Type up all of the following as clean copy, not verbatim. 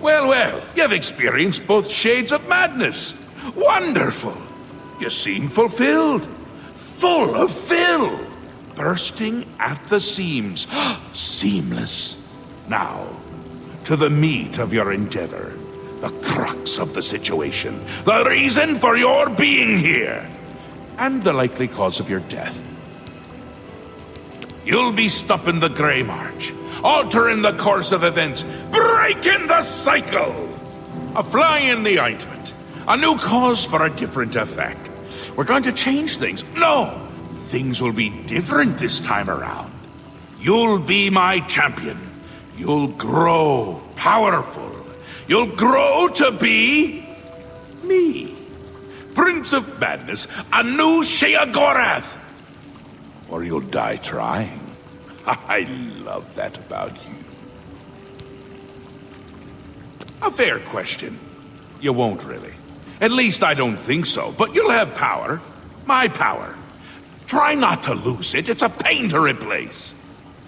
Well, well, you've experienced both shades of madness. Wonderful. You seem fulfilled. Full of fill. Bursting at the seams. Seamless. Now, to the meat of your endeavor. The crux of the situation. The reason for your being here. And the likely cause of your death. You'll be stopping the Grey March. Altering the course of events. Breaking the cycle. A fly in the ointment. A new cause for a different effect. We're going to change things. No! Things will be different this time around. You'll be my champion. You'll grow powerful. You'll grow to be me. Prince of Madness, a new Sheogorath. Or you'll die trying. I love that about you. A fair question. You won't really. At least I don't think so, but you'll have power. My power. Try not to lose it. It's a pain to replace.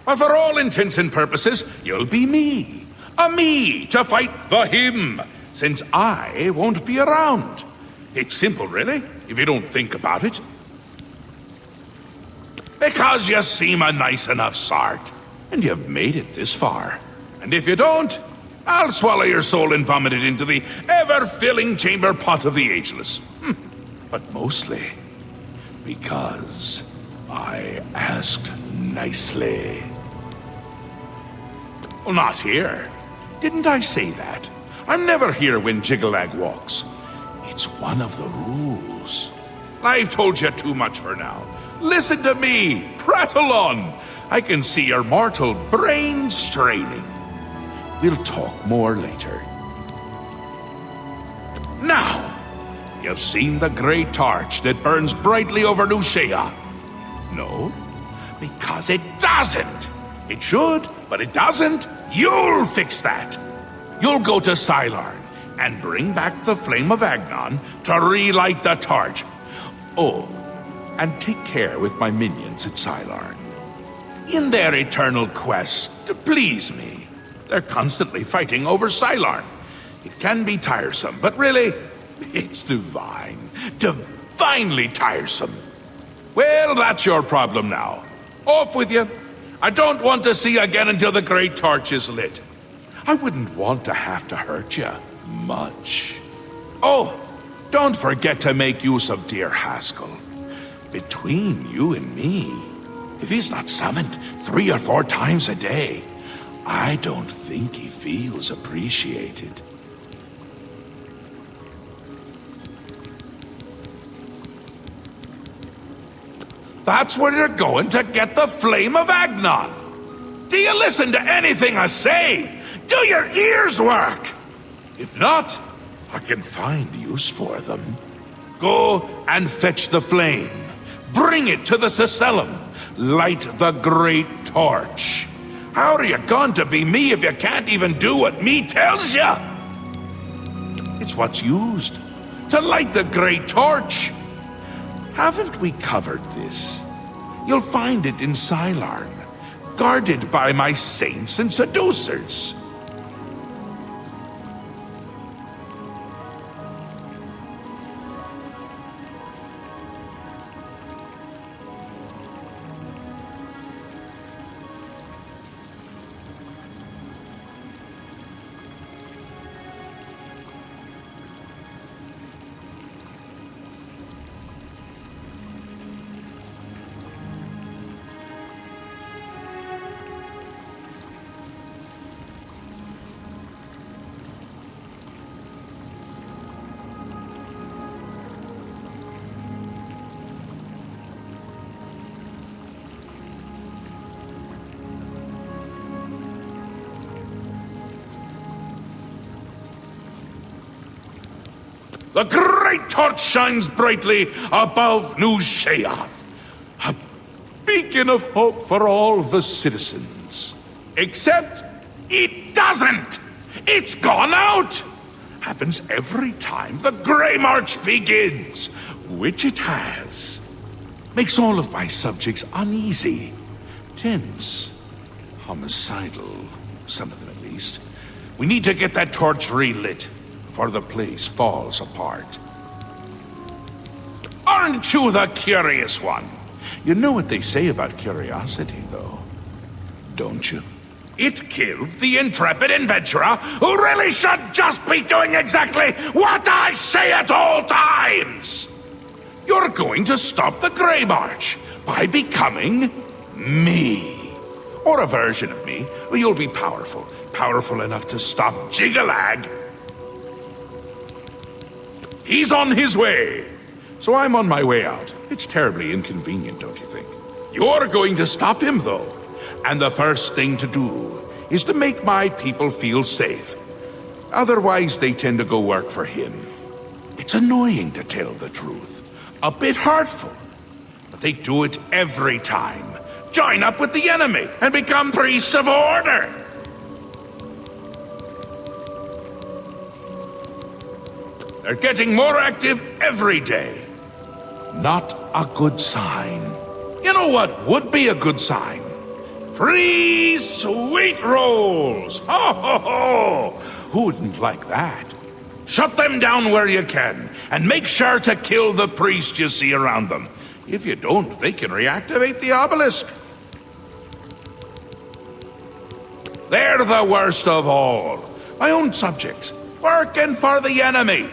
But for all intents and purposes, you'll be me. A me to fight the him, since I won't be around. It's simple, really, if you don't think about it. Because you seem a nice enough sort, and you've made it this far. And if you don't, I'll swallow your soul and vomit it into the ever-filling chamber pot of the ageless. But mostly because I asked nicely. Well, not here. Didn't I say that? I'm never here when Jiggalag walks. It's one of the rules. I've told you too much for now. Listen to me. Prattle on. I can see your mortal brain straining. We'll talk more later. Now, you've seen the great torch that burns brightly over New Sheoth. No, because it doesn't. It should, but it doesn't. You'll fix that. You'll go to Sylarn and bring back the flame of Agnon to relight the torch. Oh, and take care with my minions at Sylarn. In their eternal quest to please me, they're constantly fighting over Sylarn. It can be tiresome, but really, it's divine. Divinely tiresome. Well, that's your problem now. Off with you. I don't want to see you again until the great torch is lit. I wouldn't want to have to hurt you much. Oh, don't forget to make use of dear Haskell. Between you and me, if he's not summoned 3 or 4 times a day, I don't think he feels appreciated. That's where you're going to get the flame of Agnon. Do you listen to anything I say? Do your ears work? If not, I can find use for them. Go and fetch the flame. Bring it to the Cecellum. Light the great torch. How are you going to be me if you can't even do what me tells you? It's what's used to light the great torch. Haven't we covered this? You'll find it in Sylarn, guarded by my saints and seducers. The great torch shines brightly above New Sheoth, a beacon of hope for all the citizens. Except it doesn't! It's gone out! Happens every time the Grey March begins, which it has. Makes all of my subjects uneasy, tense, homicidal, some of them at least. We need to get that torch relit before the place falls apart. Aren't you the curious one? You know what they say about curiosity, though, don't you? It killed the intrepid adventurer who really should just be doing exactly what I say at all times! You're going to stop the Grey March by becoming me. Or a version of me where you'll be powerful. Powerful enough to stop Jigalag. He's on his way. So I'm on my way out. It's terribly inconvenient, don't you think? You're going to stop him, though. And the first thing to do is to make my people feel safe. Otherwise, they tend to go work for him. It's annoying, to tell the truth. A bit hurtful. But they do it every time. Join up with the enemy and become priests of order. They're getting more active every day. Not a good sign. You know what would be a good sign? Free sweet rolls! Ho, ho, ho! Who wouldn't like that? Shut them down where you can, and make sure to kill the priest you see around them. If you don't, they can reactivate the obelisk. They're the worst of all. My own subjects, working for the enemy.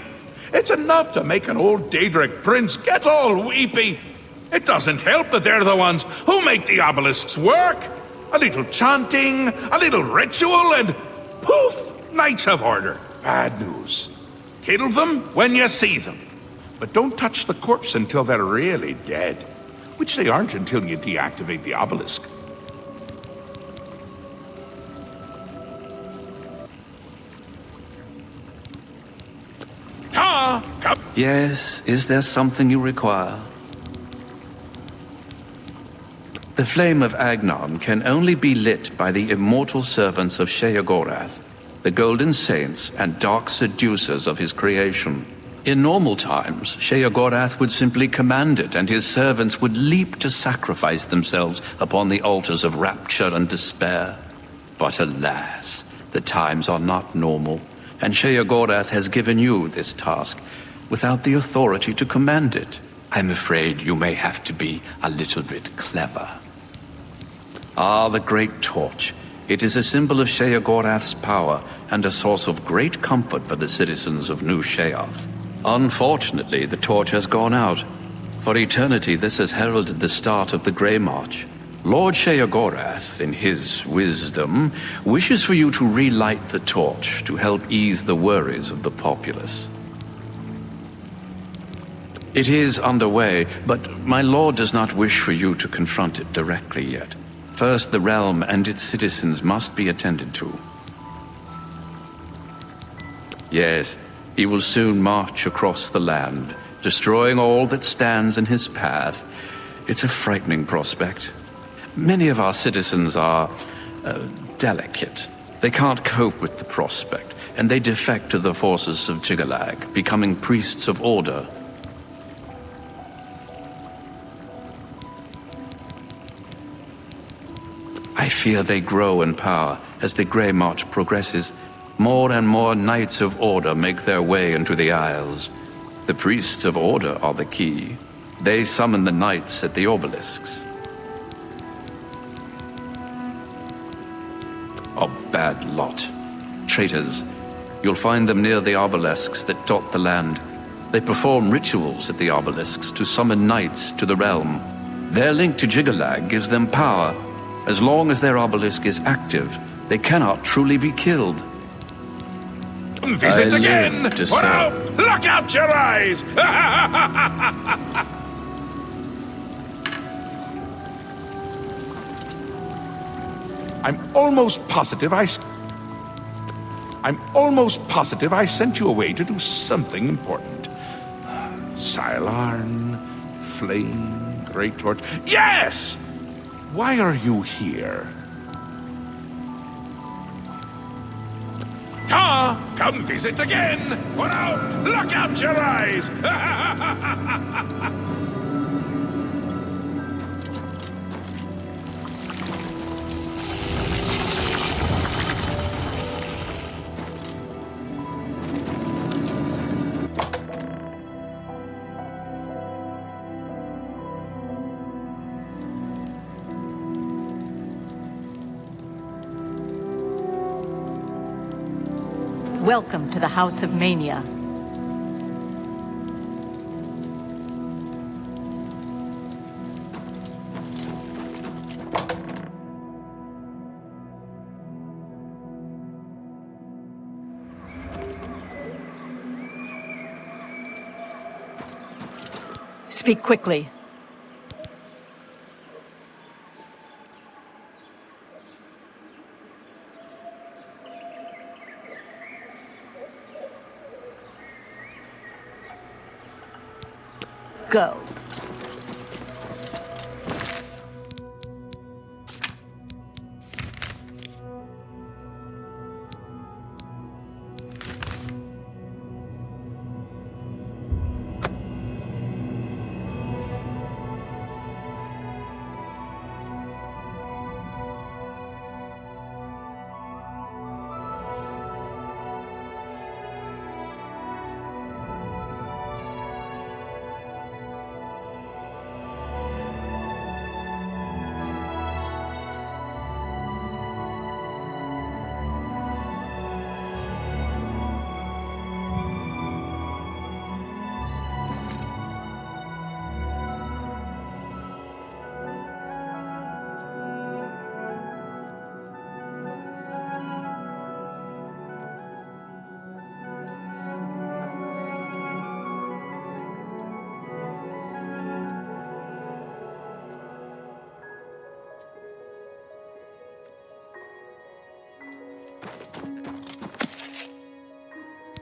It's enough to make an old Daedric prince get all weepy. It doesn't help that they're the ones who make the obelisks work. A little chanting, a little ritual, and poof, Knights of Order. Bad news. Kill them when you see them. But don't touch the corpse until they're really dead. Which they aren't until you deactivate the obelisk. Come. Yes, is there something you require? The flame of Agnon can only be lit by the immortal servants of Sheogorath, the golden saints and dark seducers of his creation. In normal times, Sheogorath would simply command it, and his servants would leap to sacrifice themselves upon the altars of rapture and despair. But alas, the times are not normal, and Sheogorath has given you this task without the authority to command it. I'm afraid you may have to be a little bit clever. Ah, the Great Torch. It is a symbol of Sheogorath's power and a source of great comfort for the citizens of New Sheoth. Unfortunately, the torch has gone out. For eternity, this has heralded the start of the Grey March. Lord Sheogorath, in his wisdom, wishes for you to relight the torch to help ease the worries of the populace. It is underway, but my lord does not wish for you to confront it directly yet. First, the realm and its citizens must be attended to. Yes, he will soon march across the land, destroying all that stands in his path. It's a frightening prospect. Many of our citizens are delicate. They can't cope with the prospect, and they defect to the forces of Jigalag, becoming priests of order. I fear they grow in power as the Grey March progresses. More and more Knights of Order make their way into the Isles. The priests of Order are the key. They summon the Knights at the obelisks. A bad lot. Traitors. You'll find them near the obelisks that dot the land. They perform rituals at the obelisks to summon knights to the realm. Their link to Jigalag gives them power. As long as their obelisk is active, they cannot truly be killed. Visit again! Wow! Look out your eyes! I'm almost positive I sent you away to do something important. Silarn, Flame, Great Torch. Yes! Why are you here? Come visit again! Wow! Look out your eyes! Welcome to the House of Mania. Speak quickly. Go.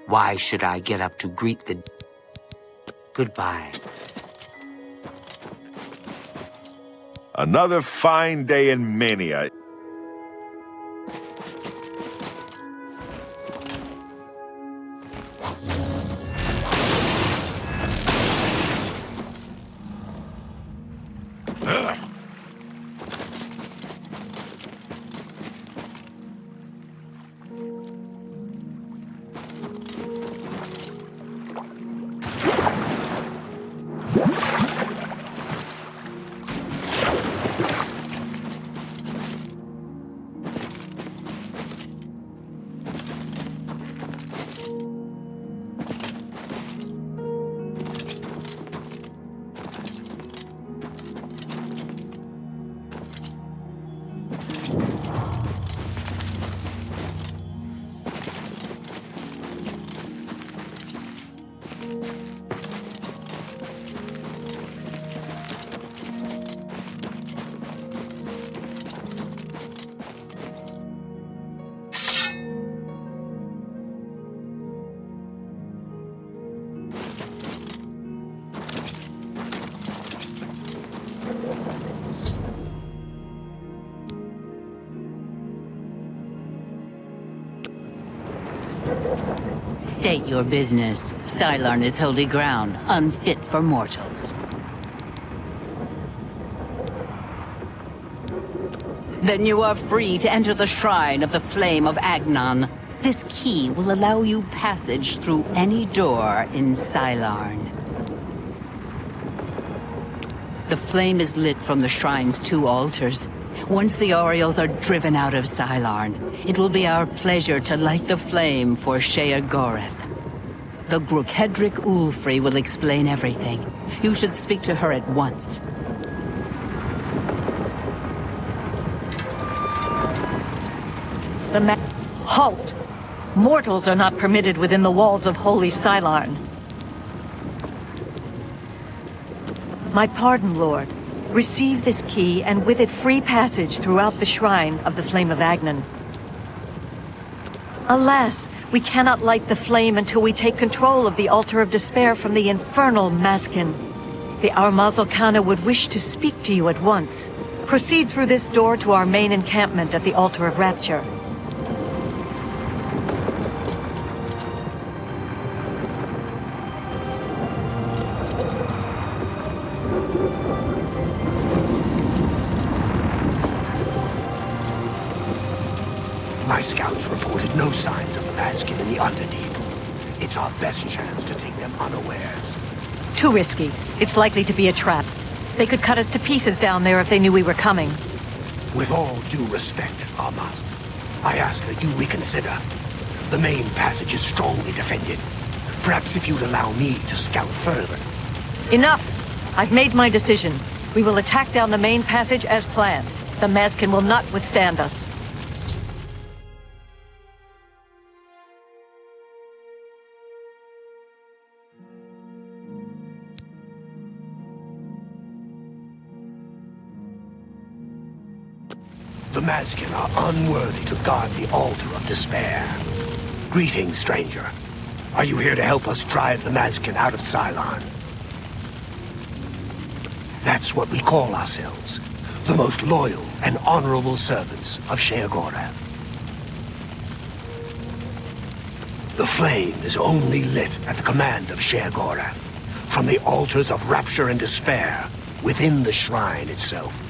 Why should I get up to greet the... Goodbye. Another fine day in Mania. State your business. Cylon is holy ground, unfit for mortals. Then you are free to enter the shrine of the flame of Agnon. This key will allow you passage through any door in Cylon. The flame is lit from the shrine's 2 altars. Once the Orioles are driven out of Cylon, it will be our pleasure to light the flame for Sheogorath. The Grukhedric Ulfri will explain everything. You should speak to her at once. Halt! Mortals are not permitted within the walls of Holy Cylon. My pardon, Lord. Receive this key, and with it free passage throughout the shrine of the Flame of Agnon. Alas, we cannot light the flame until we take control of the Altar of Despair from the infernal Maskin. The Armazalkana would wish to speak to you at once. Proceed through this door to our main encampment at the Altar of Rapture. My scouts reported no signs of the Maskin in the Underdeep. It's our best chance to take them unawares. Too risky. It's likely to be a trap. They could cut us to pieces down there if they knew we were coming. With all due respect, Almaz, I ask that you reconsider. The main passage is strongly defended. Perhaps if you'd allow me to scout further. Enough! I've made my decision. We will attack down the main passage as planned. The Mazkin will not withstand us. The Mazkin are unworthy to guard the Altar of Despair. Greetings, stranger. Are you here to help us drive the Mazkin out of Cylon? That's what we call ourselves. The most loyal and honorable servants of Sheogorath. The flame is only lit at the command of Sheogorath, from the altars of rapture and despair within the shrine itself.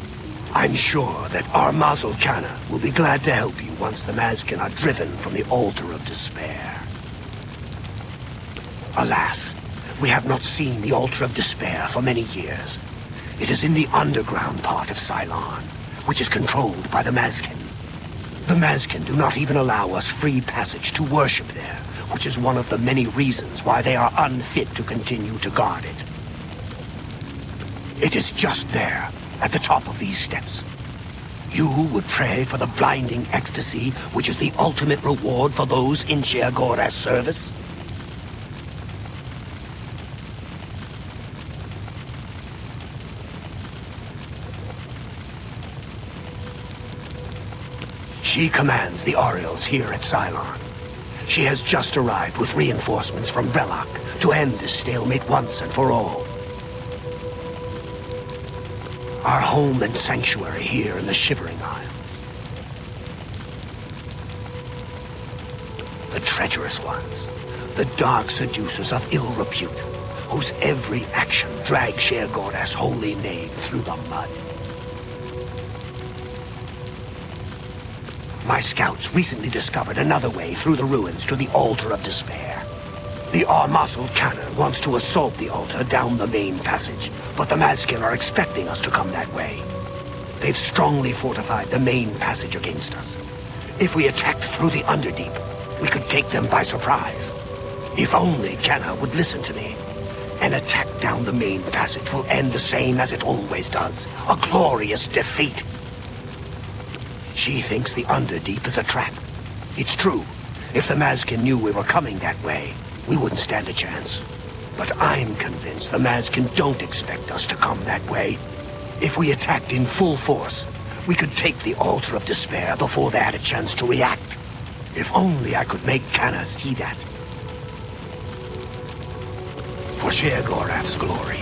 I'm sure that our Mazal Kana will be glad to help you once the Mazkin are driven from the altar of despair. Alas, we have not seen the altar of despair for many years. It is in the underground part of Cylon, which is controlled by the Mazkin. The Mazkin do not even allow us free passage to worship there, which is one of the many reasons why they are unfit to continue to guard it. It is just there, at the top of these steps. You would pray for the blinding ecstasy, which is the ultimate reward for those in Sheogorath's service? She commands the Oriels here at Cylon. She has just arrived with reinforcements from Belloc to end this stalemate once and for all. Our home and sanctuary here in the Shivering Isles. The treacherous ones, the dark seducers of ill repute, whose every action drags Sheogorath's holy name through the mud. My scouts recently discovered another way through the ruins to the Altar of Despair. The Mazal Kana wants to assault the altar down the main passage, but the Mazkin are expecting us to come that way. They've strongly fortified the main passage against us. If we attacked through the Underdeep, we could take them by surprise. If only Kana would listen to me. An attack down the main passage will end the same as it always does, a glorious defeat. She thinks the Underdeep is a trap. It's true. If the Mazkin knew we were coming that way, we wouldn't stand a chance. But I'm convinced the Mazkin don't expect us to come that way. If we attacked in full force, we could take the Altar of Despair before they had a chance to react. If only I could make Kana see that. For Sheogorath's glory.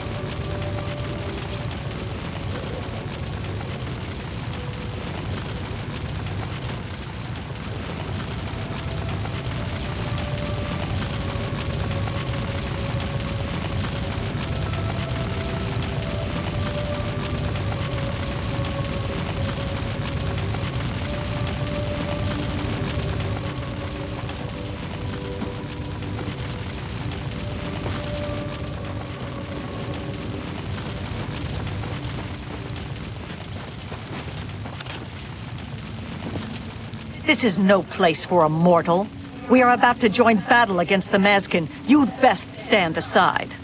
This is no place for a mortal. We are about to join battle against the Mazkin. You'd best stand aside.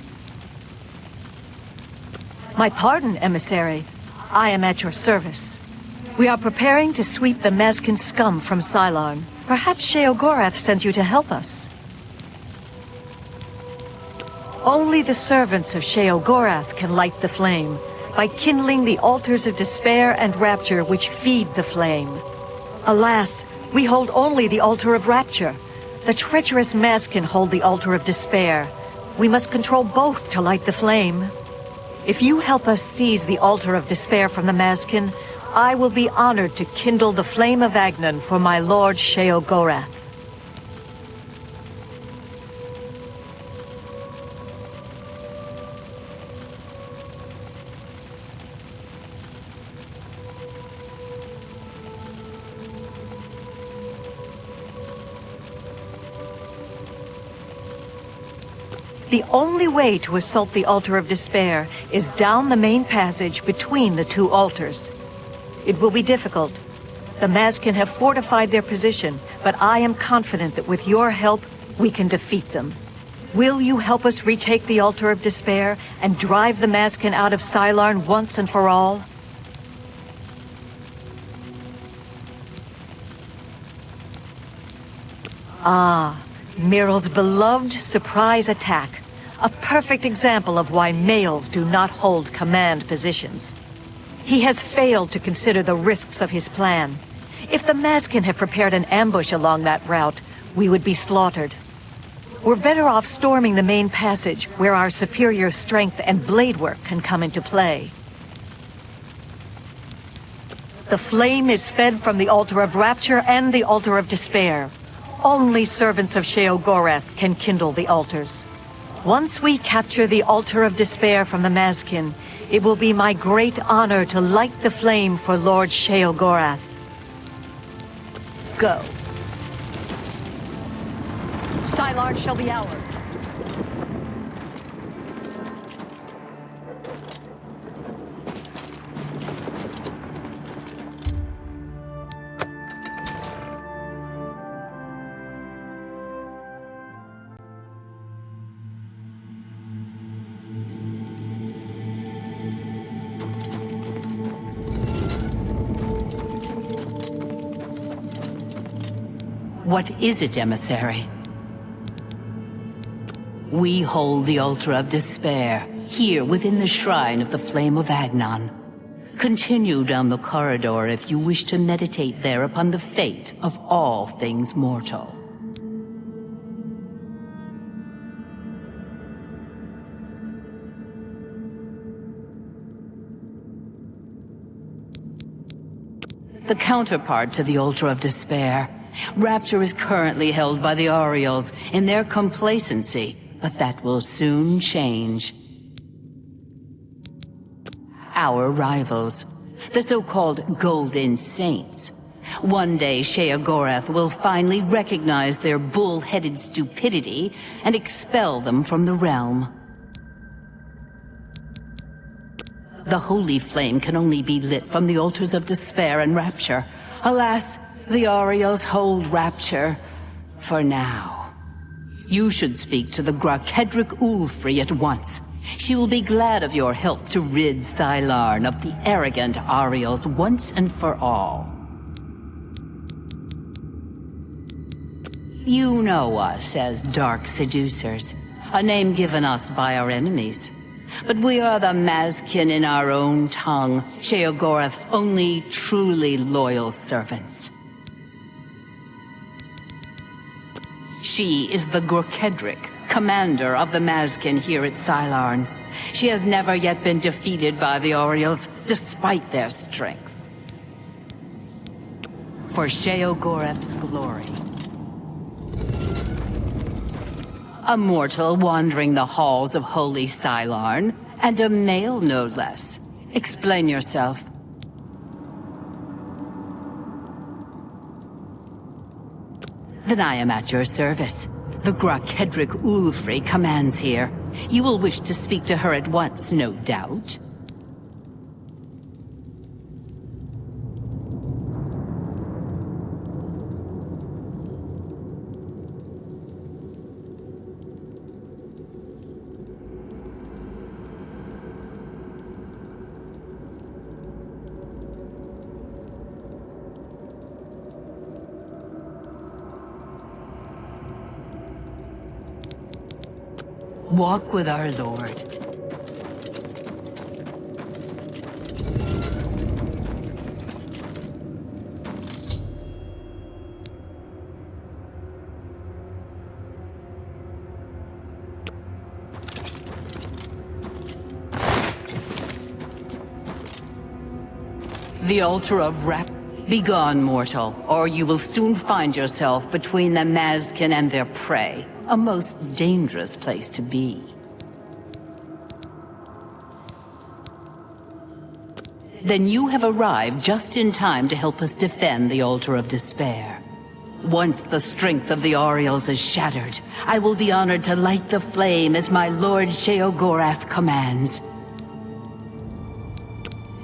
My pardon, emissary. I am at your service. We are preparing to sweep the Mazkin scum from Cylon. Perhaps Sheogorath sent you to help us. Only the servants of Sheogorath can light the flame, by kindling the altars of despair and rapture which feed the flame. Alas, we hold only the altar of rapture. The treacherous Mazkin hold the altar of despair. We must control both to light the flame. If you help us seize the altar of despair from the Mazkin, I will be honored to kindle the flame of Agnon for my lord Sheogorath. The only way to assault the Altar of Despair is down the main passage between the two altars. It will be difficult. The Mazkin have fortified their position, but I am confident that with your help, we can defeat them. Will you help us retake the Altar of Despair and drive the Mazkin out of Sylarn once and for all? Ah, Miryl's beloved surprise attack. A perfect example of why males do not hold command positions. He has failed to consider the risks of his plan. If the Mazkin had prepared an ambush along that route, we would be slaughtered. We're better off storming the main passage, where our superior strength and blade work can come into play. The flame is fed from the Altar of Rapture and the Altar of Despair. Only servants of Sheogorath can kindle the altars. Once we capture the Altar of Despair from the Mazkin, it will be my great honor to light the flame for Lord Sheogorath. Go. Sylarn shall be ours. What is it, emissary? We hold the Altar of Despair, here within the Shrine of the Flame of Agnon. Continue down the corridor if you wish to meditate there upon the fate of all things mortal. The counterpart to the Altar of Despair, Rapture is currently held by the Ariels in their complacency, but that will soon change. Our rivals, the so-called Golden Saints. One day Sheogorath will finally recognize their bull-headed stupidity and expel them from the realm. The holy flame can only be lit from the altars of despair and rapture. Alas, the Ariels hold rapture for now. You should speak to the Grakedric Ulfri at once. She will be glad of your help to rid Sylarn of the arrogant Ariels once and for all. You know us as Dark Seducers, a name given us by our enemies. But we are the Mazkin in our own tongue, Sheogorath's only truly loyal servants. She is the Grakedric, commander of the Mazkin here at Sylarn. She has never yet been defeated by the Ariels, despite their strength. For Sheogorath's glory. A mortal wandering the halls of holy Sylarn, and a male no less. Explain yourself. Then I am at your service. The Grakedric Ulfri commands here. You will wish to speak to her at once, no doubt. Walk with our Lord. The altar of Begone, mortal, or you will soon find yourself between the Mazkin and their prey. A most dangerous place to be. Then you have arrived just in time to help us defend the Altar of Despair. Once the strength of the Ariels is shattered, I will be honored to light the flame as my Lord Sheogorath commands.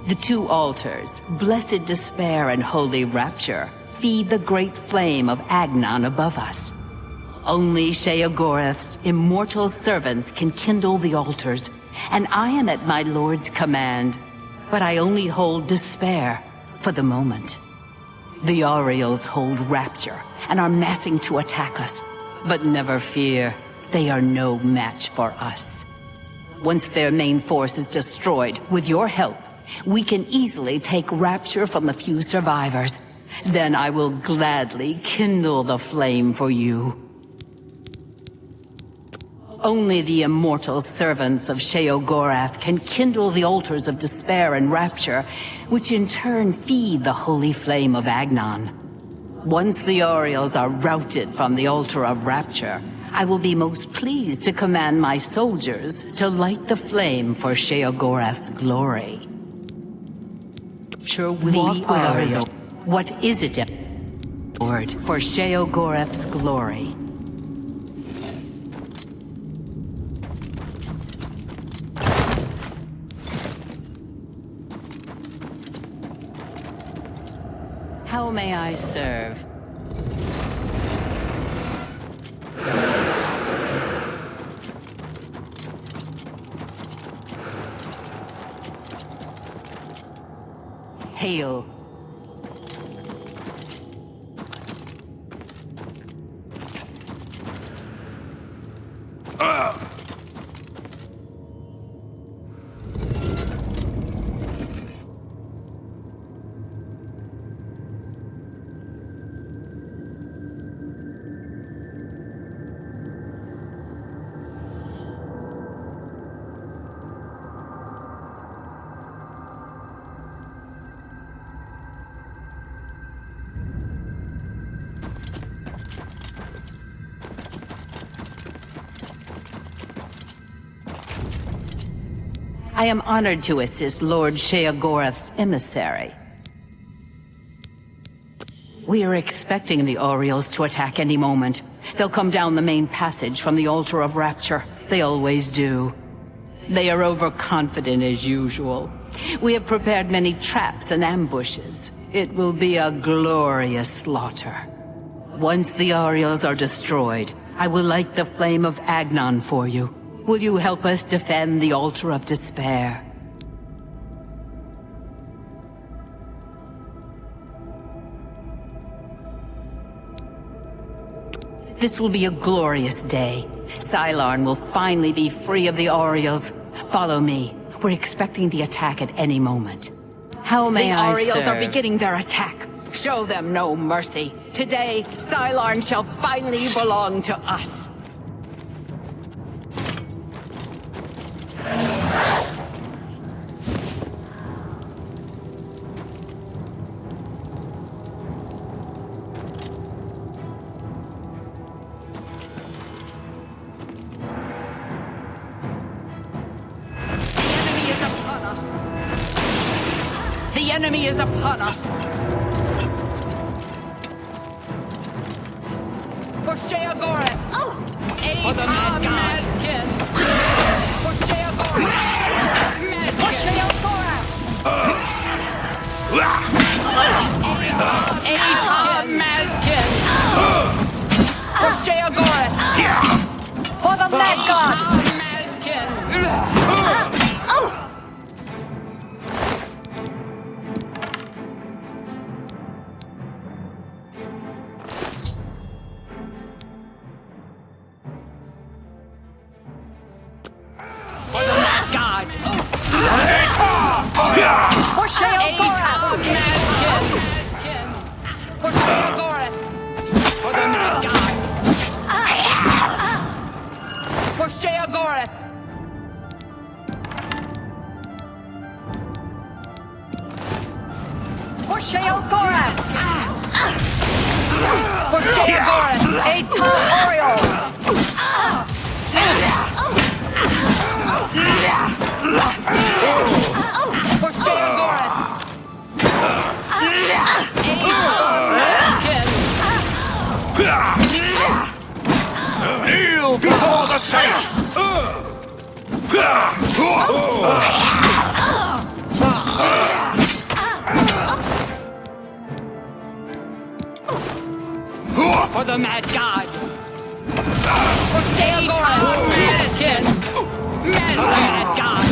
The two altars, Blessed Despair and Holy Rapture, feed the great flame of Agnon above us. Only Sheogorath's immortal servants can kindle the altars, and I am at my lord's command. But I only hold despair for the moment. The Aureals hold rapture and are massing to attack us. But never fear, they are no match for us. Once their main force is destroyed, with your help, we can easily take rapture from the few survivors. Then I will gladly kindle the flame for you. Only the immortal servants of Sheogorath can kindle the altars of despair and rapture, which in turn feed the holy flame of Agnon. Once the Aureals are routed from the altar of rapture, I will be most pleased to command my soldiers to light the flame for Sheogorath's glory. Sure, the Aureal. What is it, Lord, for Sheogorath's glory? How may I serve? Hail. I am honored to assist Lord Sheogorath's emissary. We are expecting the Aureals to attack any moment. They'll come down the main passage from the Altar of Rapture. They always do. They are overconfident as usual. We have prepared many traps and ambushes. It will be a glorious slaughter. Once the Aureals are destroyed, I will light the flame of Agnon for you. Will you help us defend the Altar of Despair? This will be a glorious day. Sylarn will finally be free of the Aureals. Follow me. We're expecting the attack at any moment. How may I serve? The Aureals are beginning their attack. Show them no mercy. Today, Sylarn shall finally belong to us. The enemy is upon us! For Sheogorath! Oh! For the Madskin! For Sheogorath! For Sheogorath! Madskin! For Sheogorath! For the Mad God! Madskin! For Sheogorath! For Sheogorath! For the Mad God! For Sheogorath! For Sheogorath! For Sheogorath! A tall Oriole! For Sheogorath! Kneel before the saints! For the Mad God! For Sheogorath Mazkin! Mad God!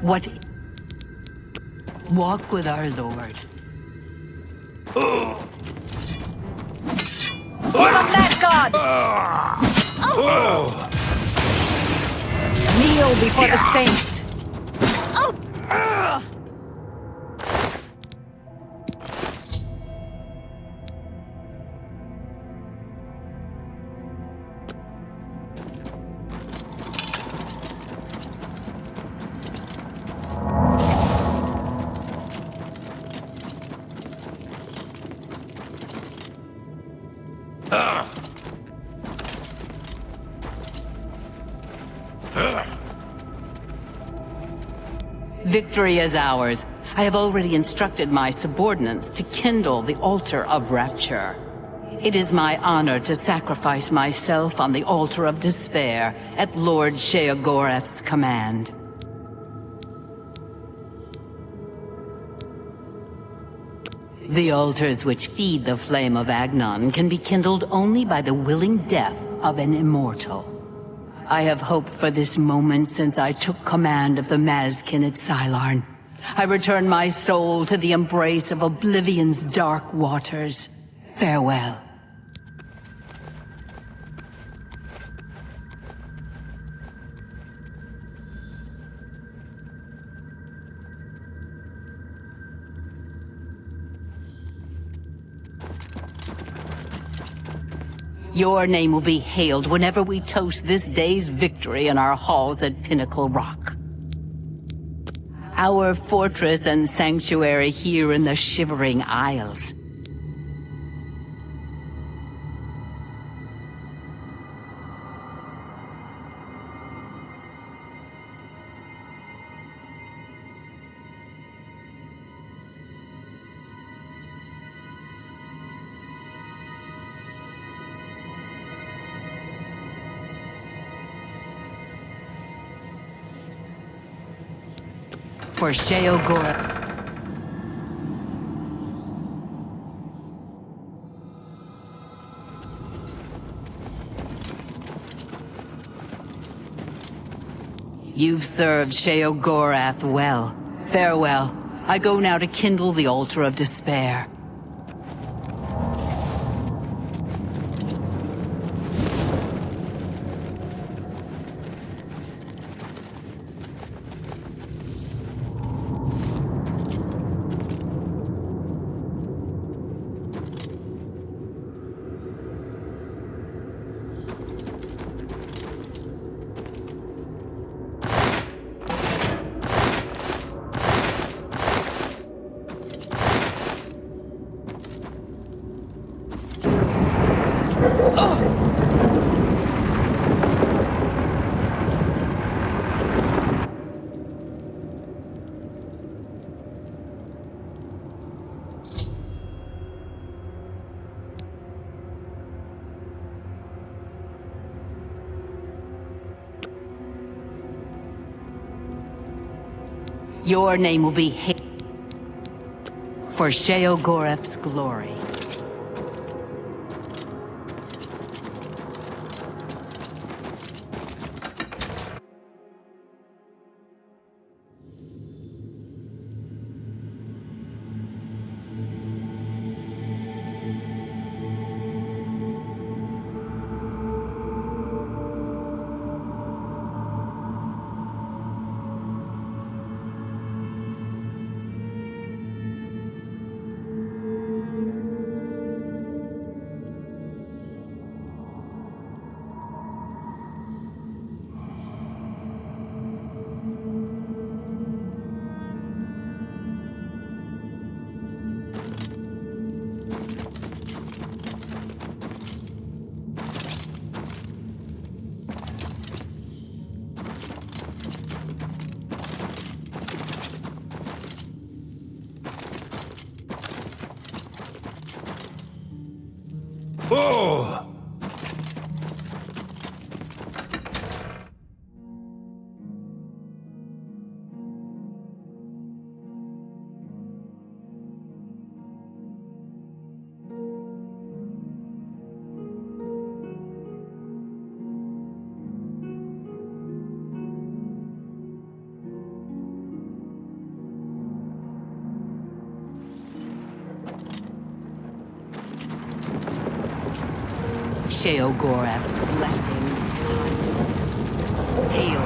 What? Walk with our Lord. For the Mad God! Kneel before the saints. Victory is ours. I have already instructed my subordinates to kindle the altar of rapture. It is my honor to sacrifice myself on the altar of despair at Lord Sheogorath's command. The altars which feed the flame of Agnon can be kindled only by the willing death of an immortal. I have hoped for this moment since I took command of the Mazkin at Sylarn. I return my soul to the embrace of Oblivion's dark waters. Farewell. Your name will be hailed whenever we toast this day's victory in our halls at Pinnacle Rock. Our fortress and sanctuary here in the Shivering Isles. For Sheogorath. You've served Sheogorath well. Farewell. I go now to kindle the altar of despair. Your name will be For Sheogorath's glory. Oh! Sheogorath's blessings. Hail.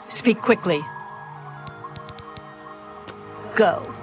Speak quickly. Go.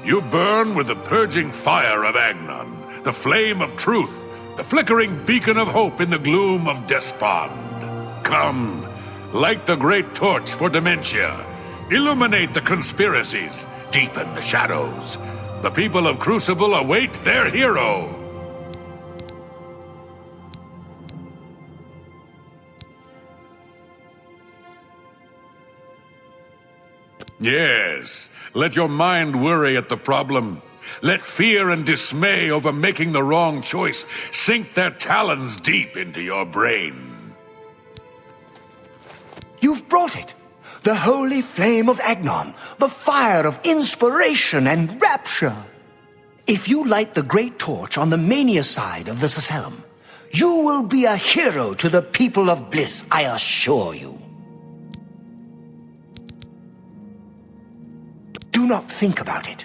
You burn with the purging fire of Agnon, the flame of truth, the flickering beacon of hope in the gloom of despond. Come, light the great torch for dementia. Illuminate the conspiracies, deepen the shadows. The people of Crucible await their hero. Yes, let your mind worry at the problem. Let fear and dismay over making the wrong choice sink their talons deep into your brain. You've brought it. The holy flame of Agnon, the fire of inspiration and rapture. If you light the great torch on the mania side of the Sacellum, you will be a hero to the people of Bliss, I assure you. Do not think about it.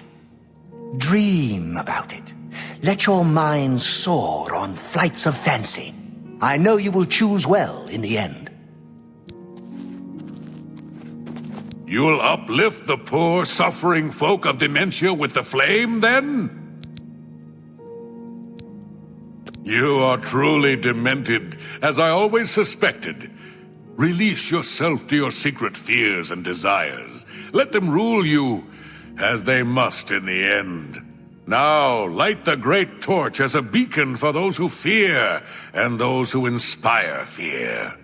Dream about it. Let your mind soar on flights of fancy. I know you will choose well in the end. You'll uplift the poor, suffering folk of dementia with the flame, then? You are truly demented, as I always suspected. Release yourself to your secret fears and desires. Let them rule you, as they must in the end. Now, light the great torch as a beacon for those who fear and those who inspire fear.